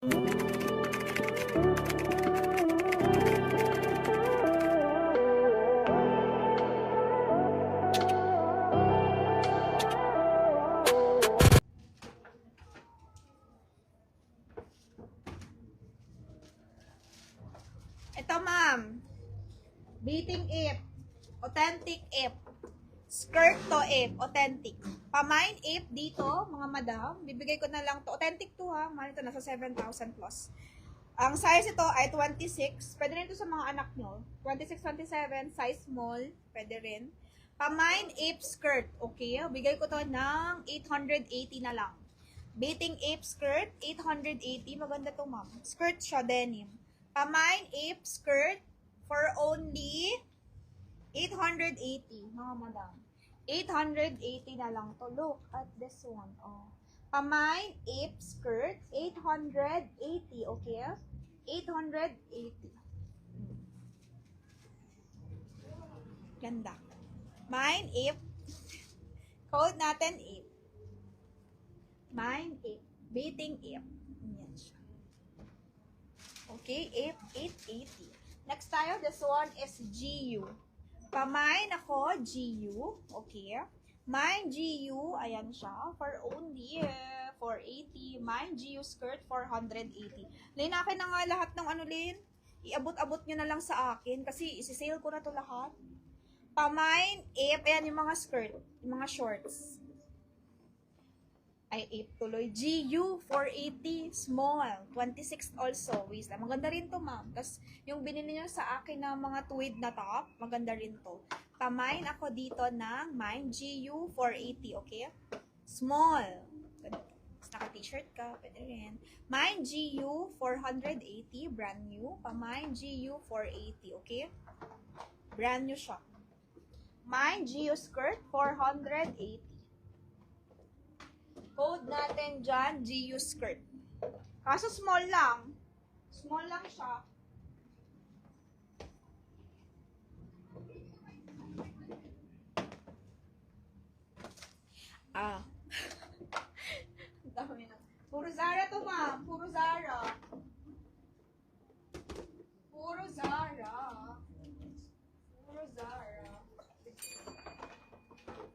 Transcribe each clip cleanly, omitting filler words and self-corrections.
Ito, ma'am. Beating ip. Authentic ip. Skirt to ip. Authentic. Pamain ip dito, mga madam. Bibigay ko na lang to. Authentic to ha. Mahal ito, nasa 7,000 plus. Ang size ito ay 26. Pwede rin ito sa mga anak nyo. 26, 27. Size small. Pwede rin. Pamain ip skirt. Okay. Bigay ko to ng 880 na lang. Beating ip skirt. 880. Maganda to, ma'am. Skirt siya, denim. Pamain ape skirt for only 880, mga madam. 880 na lang to. Look at this one. Oh. Pamain ape skirt, 880, okay? 880. Ganda. Mine ape. Code natin ape. Mine ape. Beating ape. Yan siya. Okay, 880. Next tayo, this one is GU. Pamain ako, GU. Okay. Mine GU, ayan siya, for only 480. Mine GU skirt, 480. Lin, akin na nga lahat ng ano, Lin. Iabot-abot nyo na lang sa akin kasi isi-sale ko na to lahat. Pamain, ayan yung mga skirt, yung mga shorts. Ay, 8 tuloy. GU, 480, small. 26 also, waistline. Maganda rin to, ma'am. Tapos, yung binili nyo sa akin na mga tweed na top, maganda rin to. Pamain ako dito ng mine, GU, 480, okay? Small. Tapos, naka-t-shirt ka, pwede rin. Mine, GU, 480, brand new. Pamain, GU, 480, okay? Brand new siya. Mine, GU skirt, 480. Code natin dyan, GU skirt. Kaso small lang. Small lang siya. Dami na. Puro Zara to, ma'am. Puro Zara. Puro Zara. Puro Zara.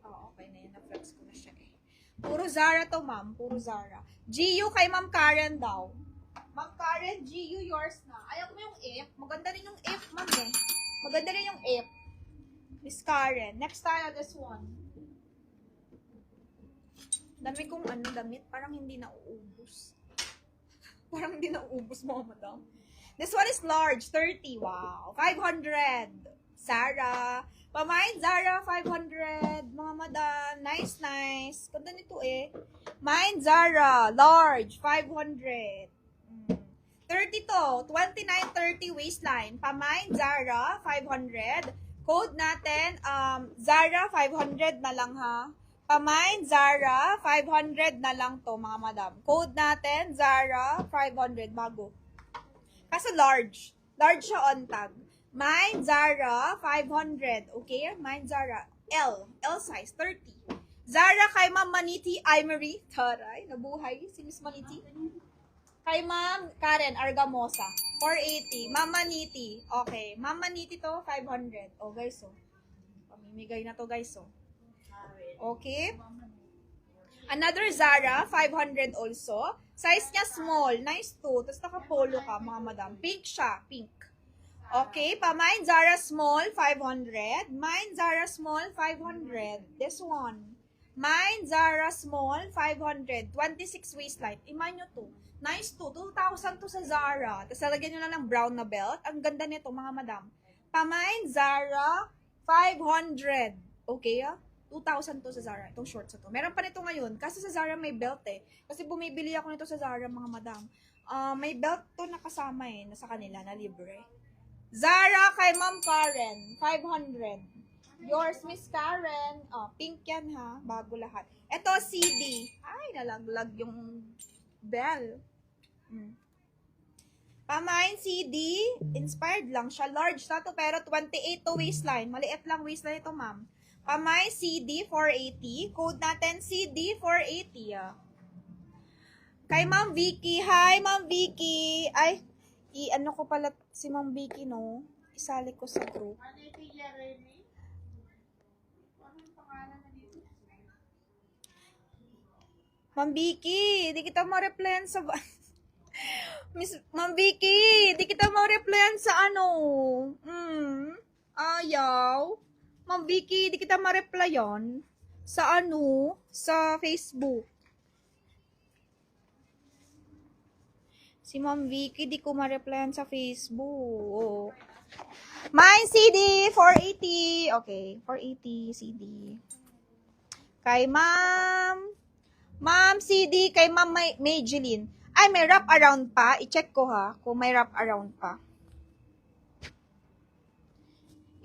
Oh, okay na yun. Na-flex ko na siya eh. Puro Zara to, ma'am. Puro Zara. GU kay Ma'am Karen daw. Ma'am Karen, GU yours na. Ayaw mo yung if. Maganda rin yung if, ma'am eh. Maganda rin yung if. Miss Karen. Next tayo, this one. Dami kong damit. Parang hindi nauubos. Parang hindi nauubos, mga madam. This one is large. 30. Wow. 500. Zara. Pamain, Zara, 500. Mga madam, nice, nice. Ganda nito eh. Mine, Zara, large, 500. 30 to, 29-30 waistline. Pamain, Zara, 500. Code natin, Zara, 500 na lang ha. Pamain, Zara, 500 na lang to, mga madam. Code natin, Zara, 500, bago. Kasi large. Large siya on tag. Mine, Zara, 500. Okay? Mine, Zara. L size, 30. Zara kay Ma'am Maniti Imery. Taray, nabuhay si Miss Maniti. Kay Ma'am Karen Argamosa, 480. Ma'am Maniti. Okay. Ma'am Maniti to, 500. Oh, guys, oh. Pamimigay na to, guys, oh. Okay? Another Zara, 500 also. Size niya small. Nice to. Tapos naka-polo ka, mga madam. Pink siya. Pink. Okay, mine Zara small, 500. Mine Zara small, 500. This one. Mine Zara small, 500. 26 waistline. Iman nyo to. Nice to. 2,000 to sa Zara. Tapos lalagyan nyo na ng brown na belt. Ang ganda nito, mga madam. Mine Zara, 500. Okay, 2,000 to sa Zara. Itong shorts na to. Meron pa nito ngayon. Kasi sa Zara may belt eh. Kasi bumibili ako nito sa Zara, mga madam. May belt to nakasama eh. Nasa kanila, na libre. Zara kay Ma'am Karen, 500. Yours, Miss Karen. Oh, pink yan ha, bago lahat. Ito, CD. Ay, nalaglag yung bell. Pamain CD, inspired lang siya. Large na to, pero 28 to waistline. Maliit lang waistline ito, ma'am. Pamain CD, 480. Code natin CD, 480. Kay Ma'am Vicky. Hi, Ma'am Vicky. Ay, ano ko pala si Ma'am Vicky, no? Isali ko sa group. Ma'am Vicky, di kita ma-replyan sa... Miss Ma'am Vicky, di kita ma-replyan sa ano? Ayaw. Ma'am Vicky, di kita ma-replyan sa ano? Sa Facebook. Si Ma'am Vicky, di ko ma-replyan sa Facebook. Mine CD, 480. Okay, 480 CD. Kay Ma'am CD, kay Ma'am Mageline. Ay, may wrap around pa. I-check ko ha, kung may wrap around pa.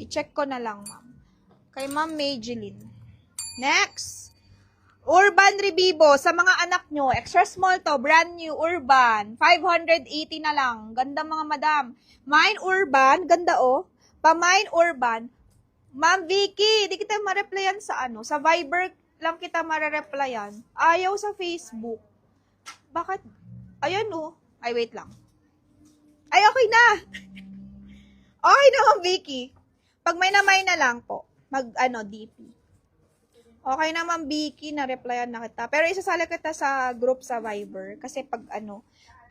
I-check ko na lang, ma'am. Kay Ma'am Mageline. Next. Urban Revivo, sa mga anak nyo, extra small to, brand new, Urban, 580 na lang. Ganda mga madam. Mine Urban, ganda oh. Pa-Mine Urban. Ma'am Vicky, di kita ma-replyan sa ano, sa Viber lang kita ma-replyan. Ayaw sa Facebook. Bakit? Ayan oh. Ay, wait lang. Ay, okay na. Okay na, Ma'am Vicky. Pag may na lang po, DP. Okay na, Ma'am Vicky, na-replyan na kita. Pero isasali kita sa group sa Viber. Kasi pag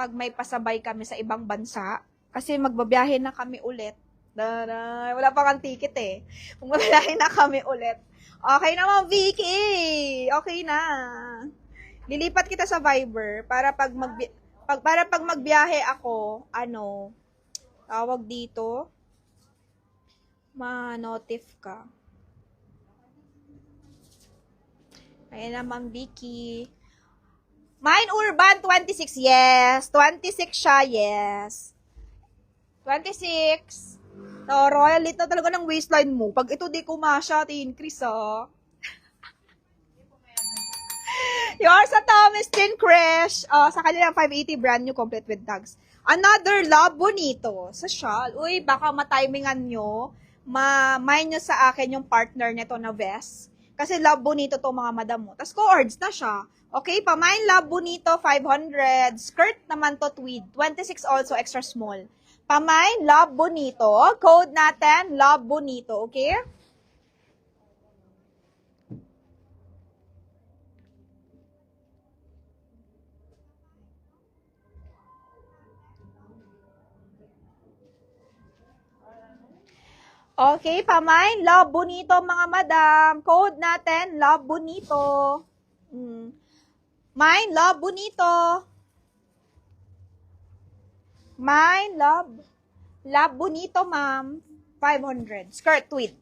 may pasabay kami sa ibang bansa, kasi magbabiyahe na kami ulit. Wala pa kang ticket eh. Magbabiyahe na kami ulit. Okay na, Ma'am Vicky. Okay na. Lilipat kita sa Viber para pag magbiyahe ako, tawag dito, ma-notif ka. Ayan na, Ma'am Vicky. Mine Urban, 26. Yes. 26 siya, yes. 26. No, royal lit na talaga ng waistline mo. Pag ito di kumasya, increase, ah. Yours sa Thomas Tin Crash. Sa kanilang 580 brand new, complete with tags. Another Love Bonito sa shawl. Uy, baka matimingan nyo. Ma-mine nyo sa akin yung partner nito na vest. Kasi Love Bonito to mga madam mo. Tapos co-ords na siya. Okay, pa-mine Love Bonito, 500. Skirt naman to tweed. 26 also, extra small. Pa-mine Love Bonito. Code natin, Love Bonito. Okay? Okay, pa-mine Love Bonito mga madam. Code natin, Love Bonito. Mine Love Bonito. Mine Love Bonito, ma'am. 500. Skirt tweed.